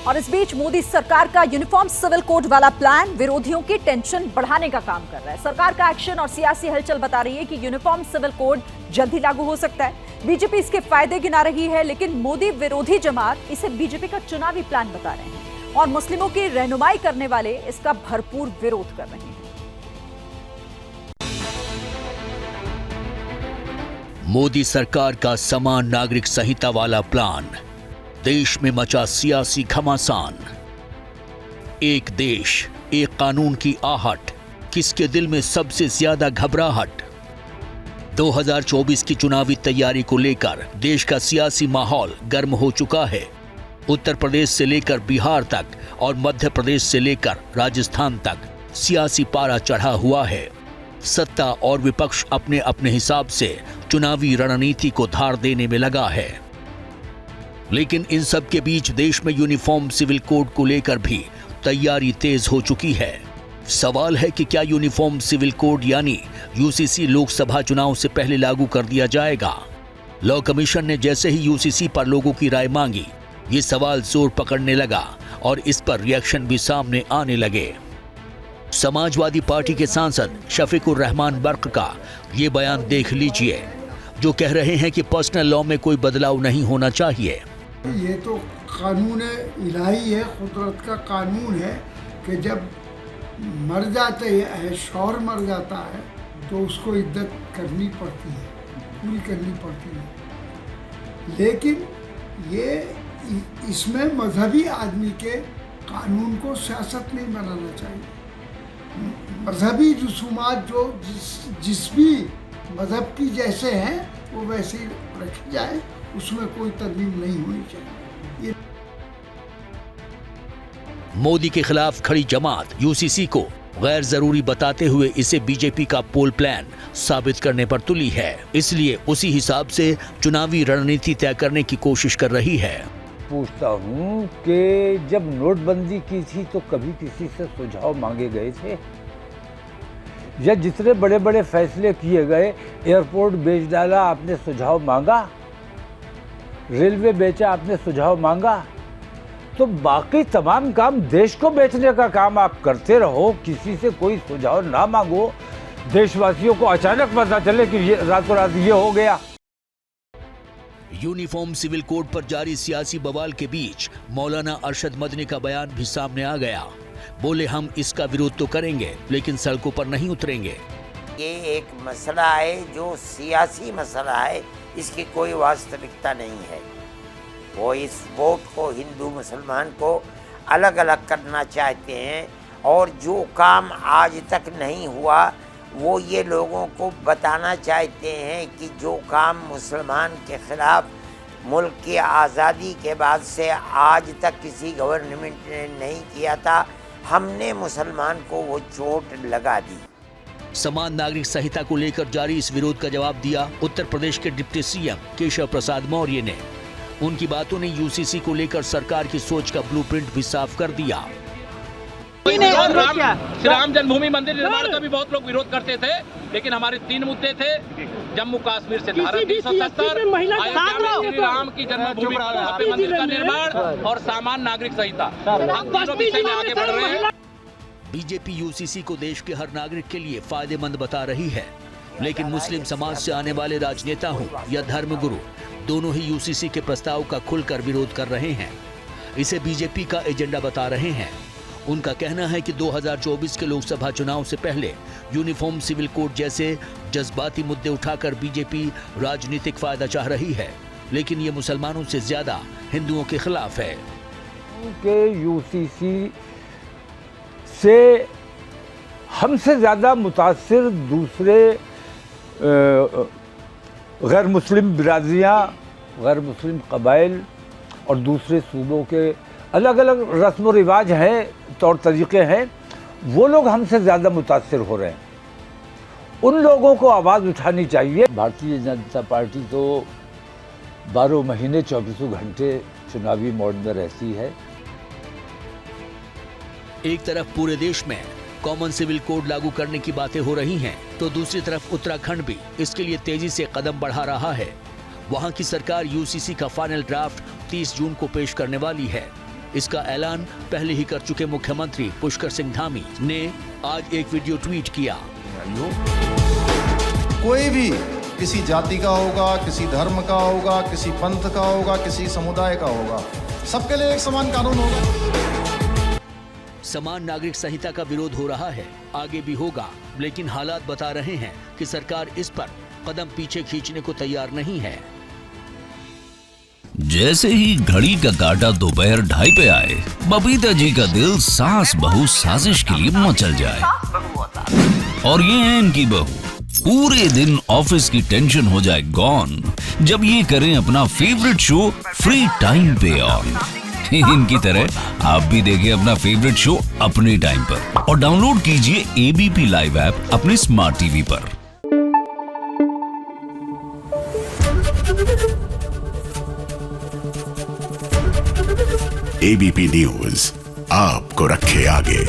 और इस बीच मोदी सरकार का यूनिफॉर्म सिविल कोड वाला प्लान विरोधियों की टेंशन बढ़ाने का काम कर रहा है। सरकार का एक्शन और सियासी हलचल बता रही है कि यूनिफॉर्म सिविल कोड जल्द ही लागू हो सकता है। बीजेपी इसके फायदे गिना रही है, लेकिन मोदी विरोधी जमात इसे बीजेपी का चुनावी प्लान बता रहे हैं और मुस्लिमों की रहनुमाई करने वाले इसका भरपूर विरोध कर रहे हैं। मोदी सरकार का समान नागरिक संहिता वाला प्लान, देश में मचा सियासी घमासान। एक देश एक कानून की आहट, किसके दिल में सबसे ज्यादा घबराहट। 2024 की चुनावी तैयारी को लेकर देश का सियासी माहौल गर्म हो चुका है। उत्तर प्रदेश से लेकर बिहार तक और मध्य प्रदेश से लेकर राजस्थान तक सियासी पारा चढ़ा हुआ है। सत्ता और विपक्ष अपने अपने हिसाब से चुनावी रणनीति को धार देने में लगा है। लेकिन इन सब के बीच देश में यूनिफॉर्म सिविल कोड को लेकर भी तैयारी तेज हो चुकी है। सवाल है कि क्या यूनिफॉर्म सिविल कोड यानी यूसीसी लोकसभा चुनाव से पहले लागू कर दिया जाएगा। लॉ कमीशन ने जैसे ही यूसीसी पर लोगों की राय मांगी, ये सवाल जोर पकड़ने लगा और इस पर रिएक्शन भी सामने आने लगे। समाजवादी पार्टी के सांसद शफीकुर रहमान बर्क का ये बयान देख लीजिए, जो कह रहे हैं कि पर्सनल लॉ में कोई बदलाव नहीं होना चाहिए। ये तो कानून इलाही है, कुदरत का कानून है कि जब मर जाते हैं, शौहर मर जाता है तो उसको इज्जत करनी पड़ती है, पूरी करनी पड़ती है। लेकिन ये इसमें मजहबी आदमी के कानून को सियासत नहीं बनाना चाहिए। मजहबी रसूमात जो जिस भी मजहब की जैसे हैं वो वैसे ही रखी जाए, उसमें कोई तरमीम नहीं होनी चाहिए। मोदी के खिलाफ खड़ी जमात यूसीसी को गैर जरूरी बताते हुए इसे बीजेपी का पोल प्लान साबित करने पर तुली है। इसलिए उसी हिसाब से चुनावी रणनीति तय करने की कोशिश कर रही है। पूछता हूँ कि जब नोटबंदी की थी तो कभी किसी से सुझाव मांगे गए थे? या जितने बड़े बड़े फैसले किए गए, एयरपोर्ट बेच डाला, आपने सुझाव मांगा? रेलवे बेचा, आपने सुझाव मांगा? तो बाकी तमाम काम, देश को बेचने का काम आप करते रहो, किसी से कोई सुझाव ना मांगो। देशवासियों को अचानक पता चले कि ये रातों रात ये हो गया। यूनिफॉर्म सिविल कोड पर जारी सियासी बवाल के बीच मौलाना अरशद मदनी का बयान भी सामने आ गया। बोले, हम इसका विरोध तो करेंगे लेकिन सड़कों पर नहीं उतरेंगे। ये एक मसला है जो सियासी मसला है, इसकी कोई वास्तविकता नहीं है। वो इस वोट को, हिंदू मुसलमान को अलग अलग करना चाहते हैं और जो काम आज तक नहीं हुआ वो ये लोगों को बताना चाहते हैं कि जो काम मुसलमान के खिलाफ मुल्क की आज़ादी के बाद से आज तक किसी गवर्नमेंट ने नहीं किया था, हमने मुसलमान को वो चोट लगा दी। समान नागरिक संहिता को लेकर जारी इस विरोध का जवाब दिया उत्तर प्रदेश के डिप्टी सीएम केशव प्रसाद मौर्य ने। उनकी बातों ने यूसीसी को लेकर सरकार की सोच का ब्लूप्रिंट भी साफ कर दिया। श्री राम जन्मभूमि मंदिर निर्माण का भी बहुत लोग विरोध करते थे, लेकिन हमारे 3 मुद्दे थे। जम्मू कश्मीर से धारा 370, श्री राम की जन्मभूमि पे मंदिर का निर्माण और सामान्य नागरिक संहिता। हम तीनों विषय में आगे बढ़ रहे हैं। बीजेपी यूसीसी को देश के हर नागरिक के लिए फायदेमंद बता रही है, लेकिन मुस्लिम समाज से आने वाले राजनेता हों या धर्मगुरु, दोनों ही यूसीसी के प्रस्ताव का खुलकर विरोध कर रहे हैं। इसे बीजेपी का एजेंडा बता रहे हैं। उनका कहना है कि 2024 के लोकसभा चुनाव से पहले यूनिफॉर्म सिविल कोड जैसे जज्बाती मुद्दे उठाकर बीजेपी राजनीतिक फायदा चाह रही है, लेकिन ये मुसलमानों से ज्यादा हिंदुओं के खिलाफ है। कि यूसीसी से हमसे ज्यादा मुतासिर दूसरे गैर मुस्लिम बिरादरियाँ, गैर मुस्लिम कबाइल और दूसरे सूबों के अलग अलग रस्म व रिवाज हैं, तौर तरीक़े हैं, वो लोग हमसे ज़्यादा मुतासिर हो रहे हैं। उन लोगों को आवाज़ उठानी चाहिए। भारतीय जनता पार्टी तो 12 महीने 24 घंटे चुनावी मोड में रहती है। एक तरफ पूरे देश में कॉमन सिविल कोड लागू करने की बातें हो रही हैं, तो दूसरी तरफ उत्तराखंड भी इसके लिए तेजी से कदम बढ़ा रहा है। वहां की सरकार यूसीसी का फाइनल ड्राफ्ट 30 जून को पेश करने वाली है। इसका ऐलान पहले ही कर चुके मुख्यमंत्री पुष्कर सिंह धामी ने आज एक वीडियो ट्वीट किया। कोई भी किसी जाति का होगा, किसी धर्म का होगा, किसी पंथ का होगा, किसी समुदाय का होगा, सबके लिए एक समान कानून होगा। समान नागरिक संहिता का विरोध हो रहा है, आगे भी होगा, लेकिन हालात बता रहे हैं कि सरकार इस पर कदम पीछे खींचने को तैयार नहीं है। जैसे ही घड़ी का काटा दोपहर 2:30 पे आए, बबीता जी का दिल सास बहू साजिश के लिए मचल जाए। और ये है इनकी बहू, पूरे दिन ऑफिस की टेंशन हो जाए गॉन जब ये करें अपना फेवरेट शो फ्री टाइम पे ऑन। इनकी तरह आप भी देखिए अपना फेवरेट शो अपने टाइम पर और डाउनलोड कीजिए एबीपी लाइव ऐप अपने स्मार्ट टीवी पर। एबीपी न्यूज आपको रखे आगे।